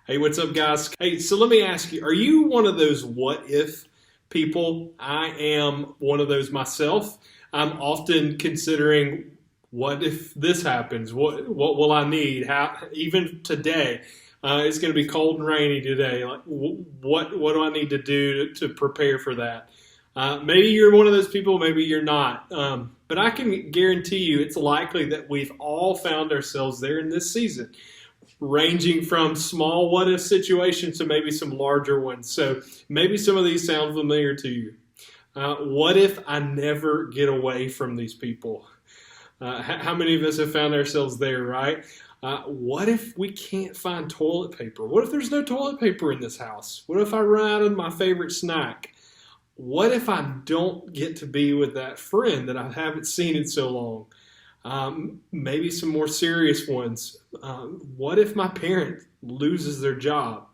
Hey, what's up, guys? Hey, so let me ask you, are you one of those what if people? I am one of those myself. I'm often considering, what if this happens? What will I need? How, even today, it's going to be cold and rainy today. Like, what do I need to do to prepare for that? Maybe you're one of those people, maybe you're not. But I can guarantee you it's likely that we've all found ourselves there in this season, ranging from small what if situations to maybe some larger ones. So maybe some of these sound familiar to you. What if I never get away from these people? How many of us have found ourselves there, right? What if we can't find toilet paper? What if there's no toilet paper in this house? What if I run out of my favorite snack? What if I don't get to be with that friend that I haven't seen in so long? Maybe some more serious ones. What if my parent loses their job?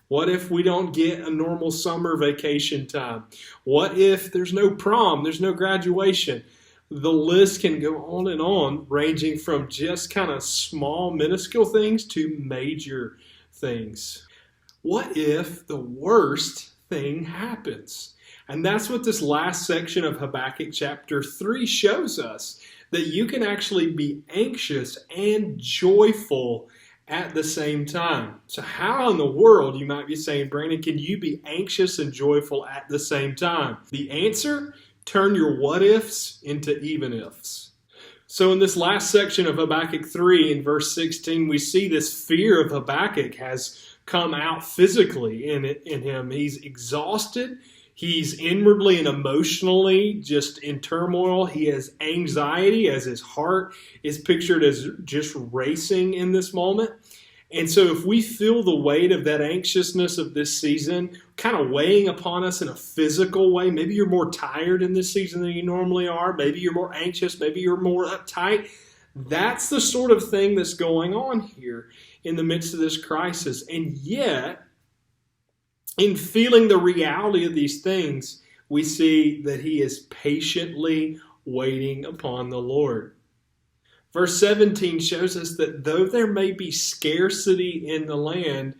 What if we don't get a normal summer vacation time? What if there's no prom, there's no graduation? The list can go on, ranging from just kind of small, minuscule things to major things. What if the worst thing happens? And that's what this last section of Habakkuk chapter 3 shows us, that you can actually be anxious and joyful at the same time. So how in the world, you might be saying, Brandon, can you be anxious and joyful at the same time? The answer: turn your what ifs into even ifs. So in this last section of Habakkuk 3 in verse 16, we see this fear of Habakkuk has come out physically in him. He's exhausted. He's inwardly and emotionally just in turmoil. He has anxiety as his heart is pictured as just racing in this moment. And so if we feel the weight of that anxiousness of this season kind of weighing upon us in a physical way, maybe you're more tired in this season than you normally are, maybe you're more anxious, maybe you're more uptight, that's the sort of thing that's going on here in the midst of this crisis. And yet, in feeling the reality of these things, we see that he is patiently waiting upon the Lord. Verse 17 shows us that though there may be scarcity in the land,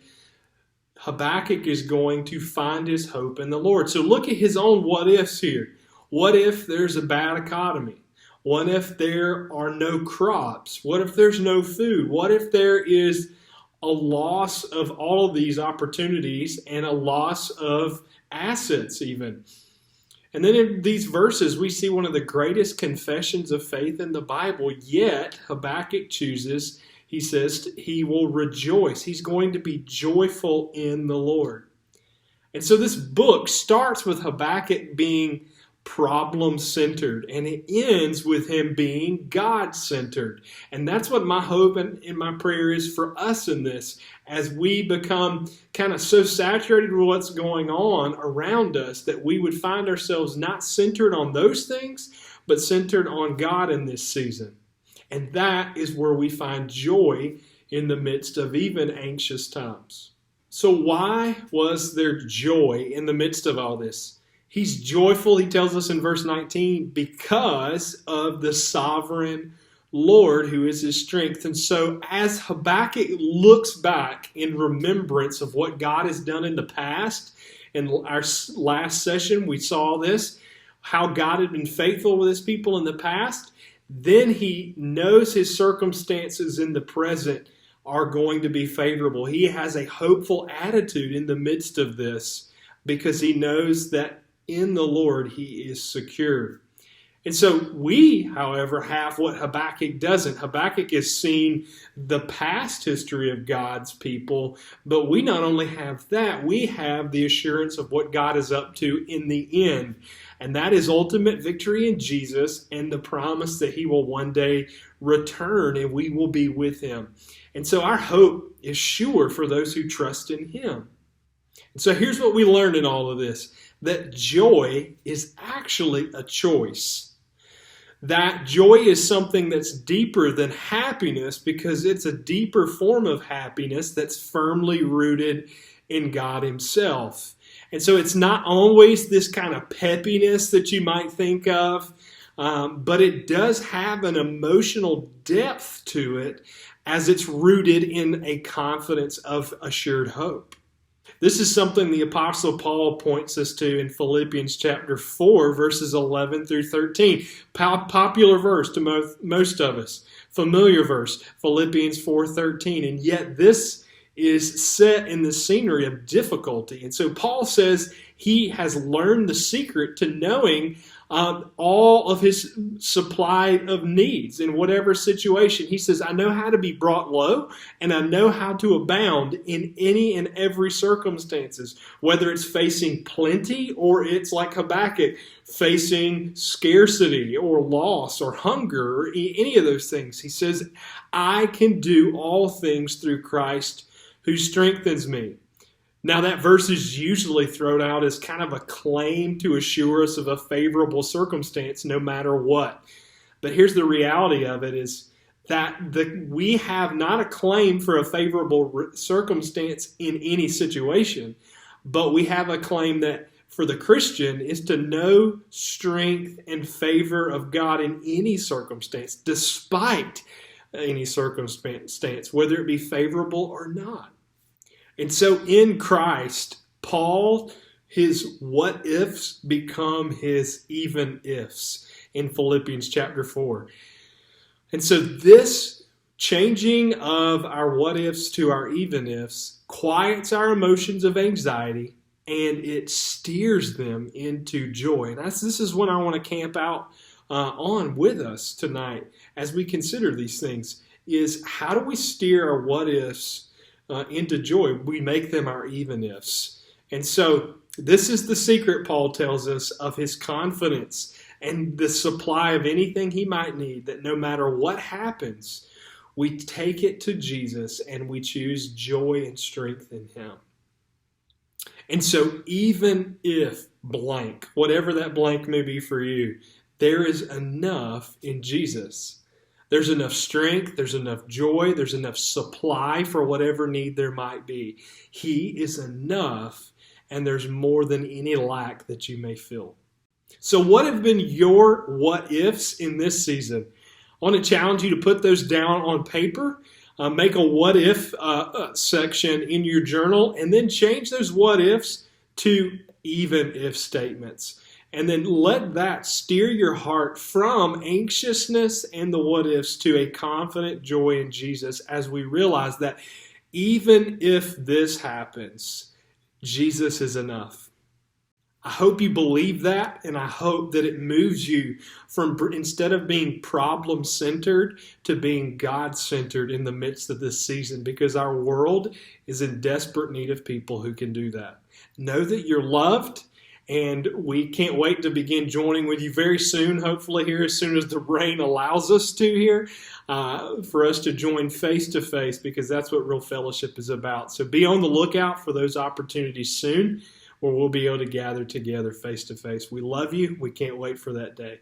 Habakkuk is going to find his hope in the Lord. So look at his own what ifs here. What if there's a bad economy? What if there are no crops? What if there's no food? What if there is a loss of all of these opportunities and a loss of assets even? And then in these verses, we see one of the greatest confessions of faith in the Bible, yet Habakkuk chooses, he says, he will rejoice. He's going to be joyful in the Lord. And so this book starts with Habakkuk being problem-centered, and it ends with him being God-centered. And that's what my hope and my prayer is for us in this, as we become kind of so saturated with what's going on around us that we would find ourselves not centered on those things, but centered on God in this season. And that is where we find joy in the midst of even anxious times. So why was there joy in the midst of all this? He's joyful, he tells us in verse 19, because of the sovereign Lord who is his strength. And so as Habakkuk looks back in remembrance of what God has done in the past, in our last session we saw this, how God had been faithful with his people in the past, then he knows his circumstances in the present are going to be favorable. He has a hopeful attitude in the midst of this because he knows that in the Lord he is secure. And so we, however, have what Habakkuk doesn't. Habakkuk has seen the past history of God's people, but we not only have that, we have the assurance of what God is up to in the end. And that is ultimate victory in Jesus and the promise that he will one day return and we will be with him. And so our hope is sure for those who trust in him. And so here's what we learned in all of this, that joy is actually a choice. That joy is something that's deeper than happiness because it's a deeper form of happiness that's firmly rooted in God himself. And so it's not always this kind of peppiness that you might think of, but it does have an emotional depth to it as it's rooted in a confidence of assured hope. This is something the Apostle Paul points us to in Philippians chapter 4, verses 11 through 13. Popular verse to most of us. Familiar verse, Philippians 4:13. And yet this is set in the scenery of difficulty. And so Paul says he has learned the secret to knowing all of his supply of needs in whatever situation. He says, I know how to be brought low, and I know how to abound in any and every circumstances, whether it's facing plenty or it's like Habakkuk, facing scarcity or loss or hunger or any of those things. He says, I can do all things through Christ who strengthens me. Now that verse is usually thrown out as kind of a claim to assure us of a favorable circumstance no matter what. But here's the reality of it is that we have not a claim for a favorable circumstance in any situation, but we have a claim that for the Christian is to know strength and favor of God in any circumstance, despite any circumstance, whether it be favorable or not. And so in Christ, Paul, his what ifs become his even ifs in Philippians chapter 4. And so this changing of our what ifs to our even ifs quiets our emotions of anxiety and it steers them into joy. And this is what I want to camp out on with us tonight as we consider these things, is how do we steer our what ifs into joy? We make them our even ifs. And so this is the secret, Paul tells us, of his confidence and the supply of anything he might need, that no matter what happens, we take it to Jesus and we choose joy and strength in him. And so even if blank, whatever that blank may be for you, there is enough in Jesus. There's enough strength, there's enough joy, there's enough supply for whatever need there might be. He is enough, and there's more than any lack that you may feel. So what have been your what ifs in this season? I want to challenge you to put those down on paper, make a what if section in your journal, and then change those what ifs to even if statements. And then let that steer your heart from anxiousness and the what ifs to a confident joy in Jesus as we realize that even if this happens, Jesus is enough. I hope you believe that, and I hope that it moves you from, instead of being problem-centered, to being God-centered in the midst of this season, because our world is in desperate need of people who can do that. Know that you're loved. And we can't wait to begin joining with you very soon, hopefully here as soon as the rain allows us to here, for us to join face-to-face, because that's what real fellowship is about. So be on the lookout for those opportunities soon where we'll be able to gather together face-to-face. We love you. We can't wait for that day.